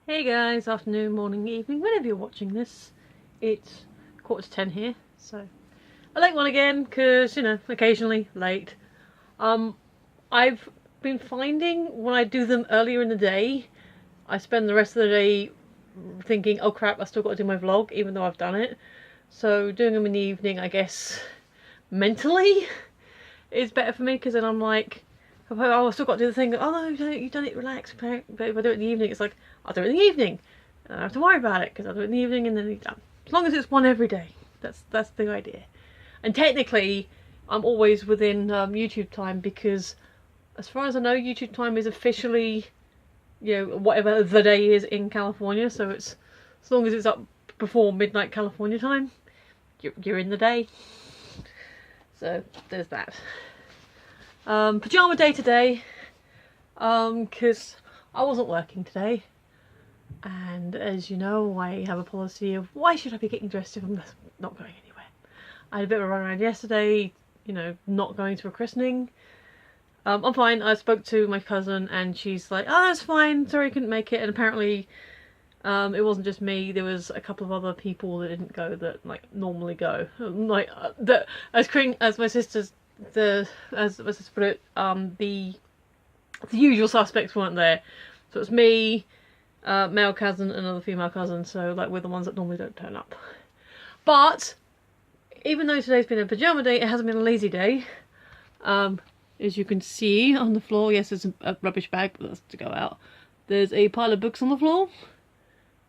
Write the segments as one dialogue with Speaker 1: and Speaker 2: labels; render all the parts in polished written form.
Speaker 1: Hey guys, afternoon, morning, evening, whenever you're watching this. It's 10:15 here, so a late one again, because, you know, occasionally late. I've been finding when I do them earlier in the day, I spend the rest of the day thinking, oh crap, I still got to do my vlog, even though I've done it. So doing them in the evening, I guess, mentally, is better for me, because then I'm like, oh, I still got to do the thing. Oh no, you've done it, relax. But if I do it in the evening, it's like, I'll do it in the evening. And I don't have to worry about it, because I'll do it in the evening and then it's done. As long as it's one every day. That's the idea. And technically, I'm always within YouTube time, because as far as I know, YouTube time is officially, you know, whatever the day is in California. So it's, as long as it's up before midnight California time, you're in the day. So there's that. Pyjama day today, because I wasn't working today, and as you know, I have a policy of why should I be getting dressed if I'm not going anywhere. I had a bit of a run around yesterday, you know, not going to a christening. I'm fine. I spoke to my cousin and she's like, oh, that's fine, sorry I couldn't make it. And apparently it wasn't just me, there was a couple of other people that didn't go that like normally go, like that as my sister's as my sister put it, the usual suspects weren't there. So it's me, male cousin, and another female cousin. So like we're the ones that normally don't turn up. But even though today's been a pyjama day, it hasn't been a lazy day. As you can see on the floor, yes, there's a rubbish bag, but that's to go out. There's a pile of books on the floor,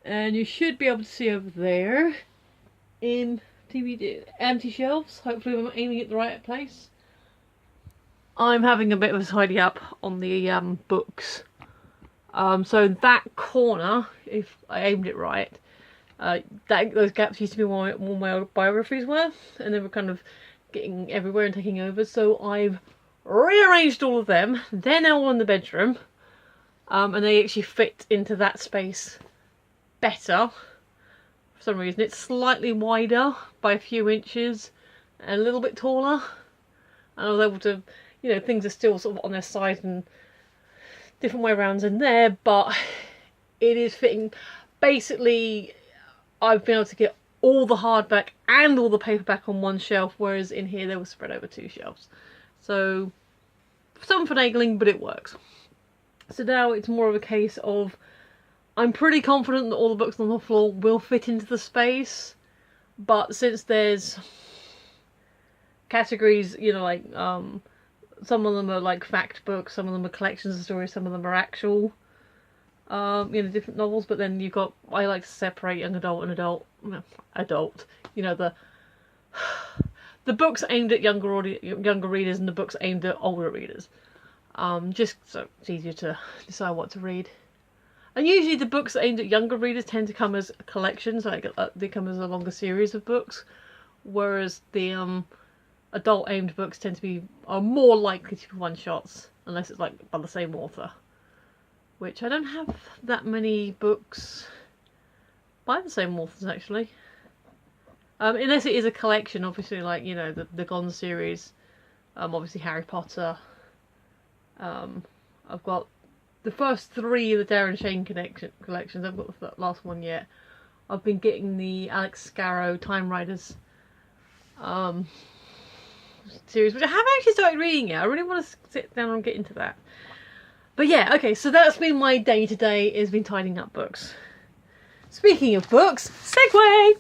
Speaker 1: and you should be able to see over there in TBD empty shelves. Hopefully I'm aiming at the right place. I'm having a bit of a tidy up on the books. So that corner, if I aimed it right, those gaps used to be where all my biographies were, and they were kind of getting everywhere and taking over. So I've rearranged all of them. They're now all in the bedroom, and they actually fit into that space better. For some reason, it's slightly wider by a few inches, and a little bit taller, and I was able to, you know, things are still sort of on their side and different way arounds in there, but it is fitting. Basically, I've been able to get all the hardback and all the paperback on one shelf, whereas in here they were spread over two shelves. So, some finagling, but it works. So now it's more of a case of, I'm pretty confident that all the books on the floor will fit into the space, but since there's categories, you know, like, some of them are like fact books, some of them are collections of stories, some of them are actual, you know, different novels. But then you've got, I like to separate young adult and adult, you know, the books aimed at younger readers and the books aimed at older readers. Just so it's easier to decide what to read. And usually the books aimed at younger readers tend to come as collections, like they come as a longer series of books, whereas the adult aimed books are more likely to be one-shots, unless it's like by the same author, which I don't have that many books by the same authors actually, unless it is a collection, obviously, like, you know, the Gone series, obviously Harry Potter. I've got the first three of the Darren Shane collections. I've got the last one yet. I've been getting the Alex Scarrow Time Riders series, which I haven't actually started reading yet. I really want to sit down and get into that. But yeah, okay, so that's been my day today, has been tidying up books. Speaking of books, segue!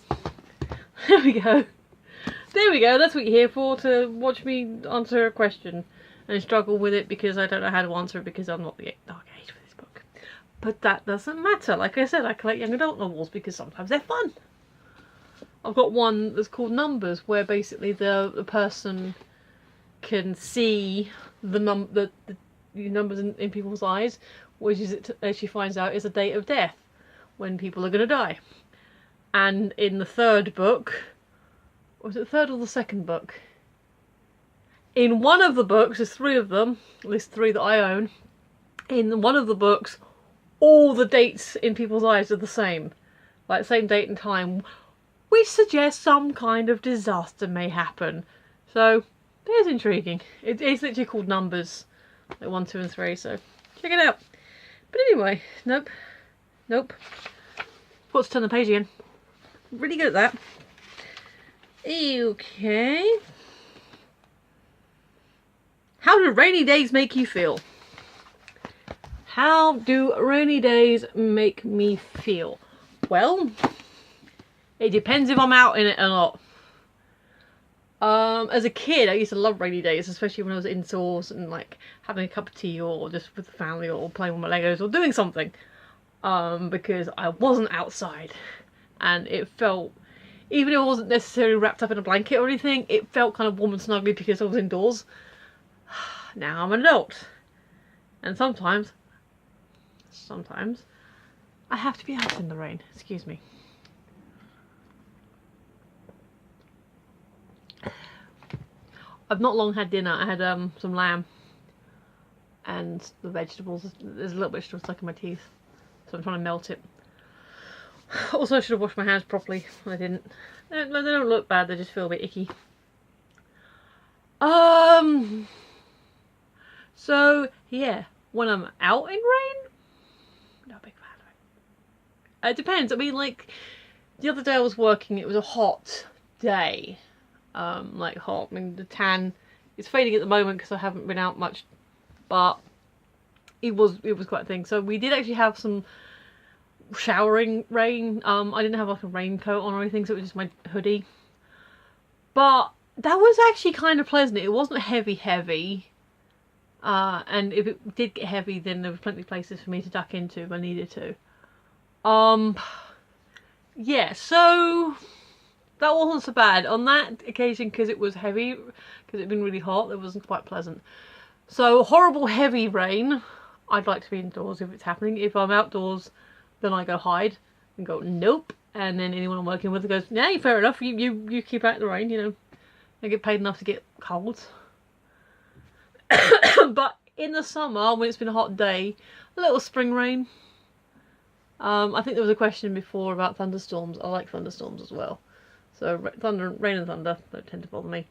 Speaker 1: There we go. There we go, that's what you're here for, to watch me answer a question and struggle with it because I don't know how to answer it because I'm not the dark age for this book. But that doesn't matter. Like I said, I collect young adult novels because sometimes they're fun. I've got one that's called Numbers, where basically the person can see the numbers in people's eyes, which is, as she finds out, is a date of death, when people are going to die. And in the third book, was it the third or the second book? In one of the books, there's three of them, at least three that I own. In one of the books, all the dates in people's eyes are the same, like same date and time, which suggests some kind of disaster may happen. So, it's intriguing. It's literally called Numbers, like 1, 2 and 3, so check it out. But anyway, nope. Nope. Got to turn the page again. Really good at that. Okay. How do rainy days make you feel? How do rainy days make me feel? Well, it depends if I'm out in it or not. As a kid, I used to love rainy days, especially when I was indoors and like having a cup of tea or just with the family or playing with my Legos or doing something. Because I wasn't outside, and it felt, even if I wasn't necessarily wrapped up in a blanket or anything, it felt kind of warm and snuggly because I was indoors. Now I'm an adult, and sometimes I have to be out in the rain. Excuse me. I've not long had dinner. I had some lamb and the vegetables. There's a little bit still stuck in my teeth, so I'm trying to melt it. Also, I should have washed my hands properly. I didn't. They don't look bad. They just feel a bit icky. So yeah, when I'm out in rain, not a big fan of it. It depends. I mean, like the other day I was working. It was a hot day. Like hot. I mean, the tan is fading at the moment because I haven't been out much, but it was quite a thing. So we did actually have some showering rain. I didn't have like a raincoat on or anything, so it was just my hoodie. But that was actually kind of pleasant. It wasn't heavy. And if it did get heavy, then there were plenty of places for me to duck into if I needed to. Yeah, so that wasn't so bad. On that occasion, because it was heavy, because it had been really hot, it wasn't quite pleasant. So, horrible heavy rain, I'd like to be indoors if it's happening. If I'm outdoors, then I go hide and go, nope. And then anyone I'm working with goes, yeah, fair enough, you keep out the rain, you know. I get paid enough to get cold. But in the summer, when it's been a hot day, a little spring rain. I think there was a question before about thunderstorms. I like thunderstorms as well. So rain and thunder don't tend to bother me.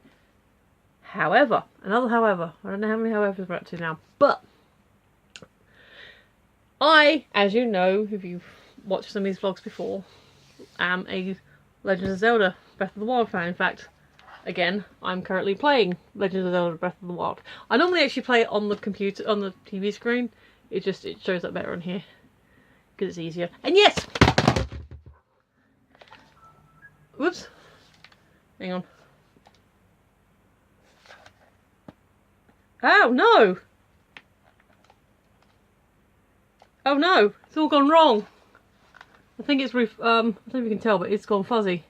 Speaker 1: However, another however. I don't know how many however's we're up to now. But I, as you know, if you've watched some of these vlogs before, am a Legend of Zelda Breath of the Wild fan. In fact, again, I'm currently playing Legend of Zelda Breath of the Wild. I normally actually play it on the computer, on the TV screen. It shows up better on here because it's easier. And yes! Whoops. Hang on. Oh no! Oh no! It's all gone wrong. I think it's I don't know if you can tell, but it's gone fuzzy.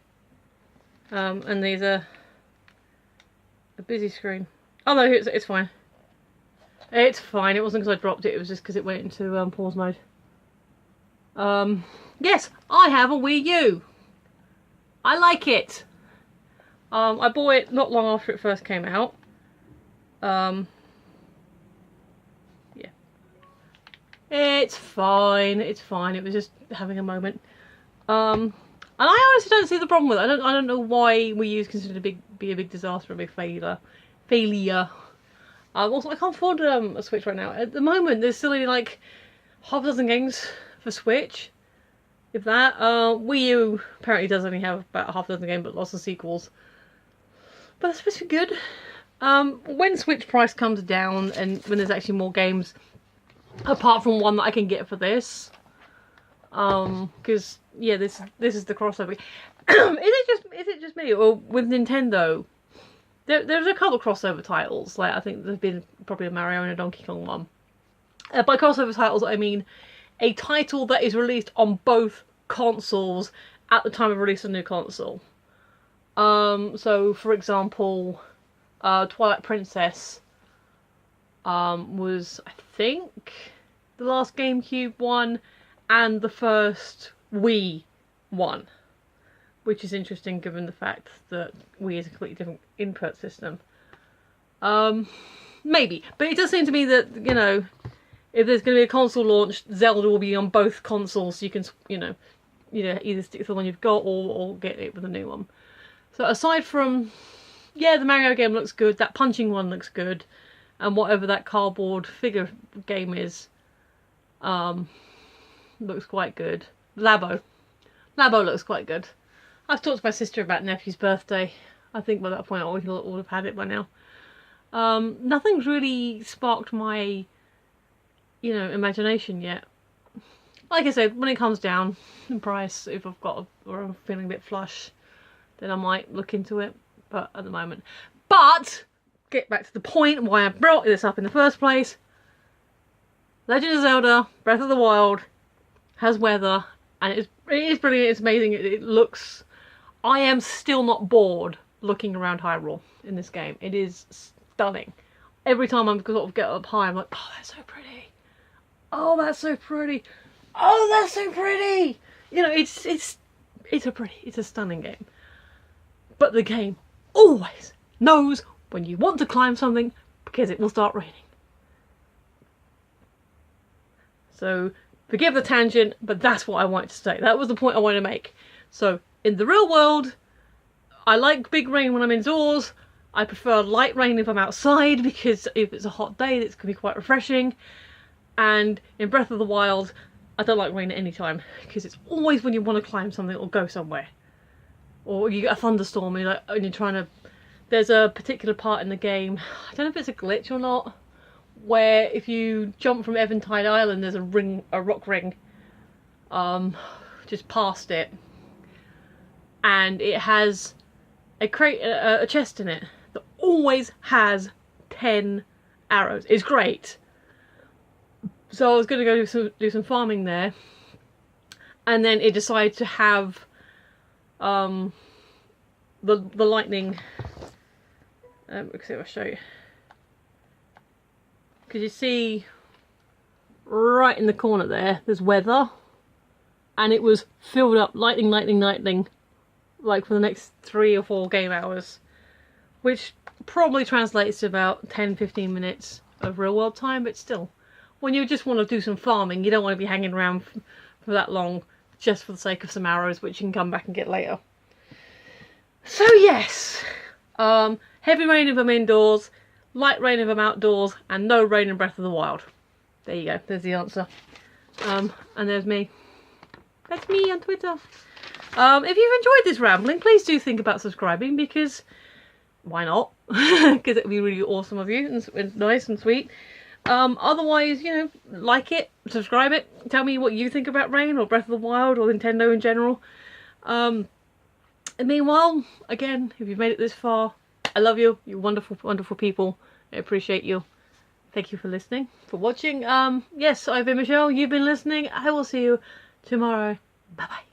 Speaker 1: And there's a busy screen. Oh no, it's fine. It's fine. It wasn't because I dropped it. It was just because it went into pause mode. Yes, I have a Wii U. I like it. I bought it not long after it first came out. Yeah. It's fine. It's fine. It was just having a moment. And I honestly don't see the problem with it. I don't know why Wii U is considered be a big disaster, a big failure. Also, I can't afford a Switch right now. At the moment, there's still only like half a dozen games for Switch. If that. Wii U apparently does only have about half a dozen games, but lots of sequels. But that's supposed to be good. When Switch price comes down and when there's actually more games, apart from one that I can get for this, because yeah, this is the crossover. Is it just me, or with Nintendo? There's a couple of crossover titles. Like I think there's been probably a Mario and a Donkey Kong one. By crossover titles, I mean a title that is released on both consoles at the time of release of a new console. So for example, Twilight Princess was, I think, the last GameCube one and the first Wii one, which is interesting given the fact that Wii is a completely different input system. Maybe, but it does seem to me that, you know, if there's going to be a console launch, Zelda will be on both consoles, so you can, either stick to the one you've got or get it with a new one. So aside from, yeah, the Mario game looks good, that punching one looks good, and whatever that cardboard figure game is, looks quite good. Labo looks quite good. I've talked to my sister about nephew's birthday. I think by that point I would have had it by now. Nothing's really sparked my, imagination yet. Like I said, when it comes down in price, if I've got or I'm feeling a bit flush, then I might look into it. But at the moment, get back to the point why I brought this up in the first place. Legend of Zelda: Breath of the Wild has weather, and it is brilliant. It's amazing. It looks. I am still not bored looking around Hyrule in this game. It is stunning. Every time I'm sort of get up high, I'm like, oh, that's so pretty. Oh, that's so pretty. Oh, that's so pretty. It's a stunning game. But the game always knows when you want to climb something because it will start raining. So forgive the tangent, but that's what I wanted to say. That was the point I wanted to make. So in the real world, I like big rain when I'm indoors. I prefer light rain if I'm outside because if it's a hot day, it's going to be quite refreshing. And in Breath of the Wild, I don't like rain at any time because it's always when you want to climb something or go somewhere. Or you get a thunderstorm and you're trying to... There's a particular part in the game, I don't know if it's a glitch or not, where if you jump from Eventide Island, there's a rock ring just past it, and it has a chest in it that always has 10 arrows. It's great. So I was going to go do some farming there, and then it decided to have the lightning. Let's see if I show you. Because you see right in the corner there's weather, and it was filled up lightning like for the next 3 or 4 game hours, which probably translates to about 10-15 minutes of real world time. But still, when you just want to do some farming, you don't want to be hanging around for that long just for the sake of some arrows, which you can come back and get later. So yes, heavy rain if I'm indoors, light rain if I'm outdoors, and no rain in Breath of the Wild. There you go, there's the answer. And there's me. That's me on Twitter. If you've enjoyed this rambling, please do think about subscribing, because why not? Because it would be really awesome of you and nice and sweet. Otherwise, like it, subscribe it, tell me what you think about rain or Breath of the Wild or Nintendo in general. And meanwhile, again, if you've made it this far, I love you. You're wonderful, wonderful people. I appreciate you. Thank you for listening, for watching. Yes, I've been Michelle. You've been listening. I will see you tomorrow. Bye-bye.